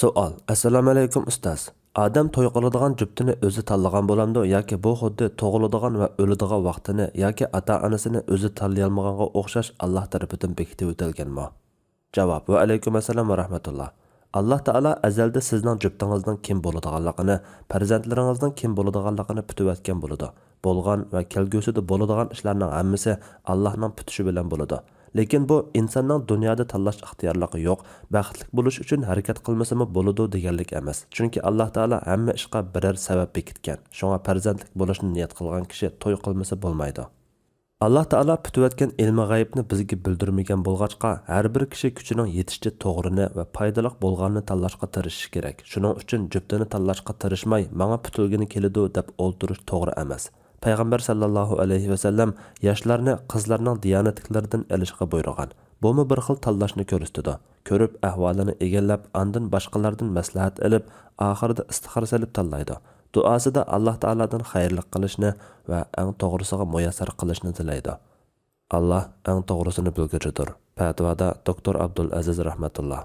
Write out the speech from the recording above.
Savol. Assalomu alaykum ustoz. Odam to'y qiladigan juftini o'zi tanlagan bo'lamdi yoki bu xuddi tug'iladigan va o'ladigan vaqtini yoki ota-onasini o'zi tanlay olmaganga o'xshash Alloh tarafidan bekitib o'tilganmi? Javob. Va alaykum assalom va rahmatulloh. Alloh taolo azalda sizning juftingizning kim bo'ladiganligini, farzandlaringizning kim bo'ladiganligini putib o'tgan bo'ladi. Bo'lgan va kelgusida bo'ladigan ishlarning hammasi Allohning putishi bilan bo'ladi. Lekin bu insonning dunyoda tanlash ixtiyorligi yo'q, baxtli bo'lish uchun harakat qilmasimi bo'ladi deganlik emas. Chunki Alloh taolo hamma ishga biror sabab bekitgan. Shunga farzandlik bo'lishni niyat qilgan kishi to'y qilmasa bo'lmaydi. Alloh taolo putib o'tgan ilmi g'aybni bizga bildirmagan bo'lg'achqa, har bir kishi kuchining yetishicha to'g'rini va foydali bo'lganini tanlashga tirishishi kerak. Shuning uchun juftini tanlashga tirishmay, menga putilgani keladi deb o'ltirish to'g'ri emas. Payg'ambar sallallohu alayhi va sallam yoshlarni qizlarning diyonatliklaridan olishga buyurgan. Bumi bir xil tanlashni ko'rsatdi. Ko'rib ahvolini egallab, andin boshqalardan maslahat olib, oxirida istixora salib tanlaydi. Duosida Alloh taoladan xayrlik qilishni va eng to'g'risiga muyassar qilishni tilaydi. Alloh eng to'g'risini bilguchidir. Fatvoda doktor Abdul Aziz rahmatulloh.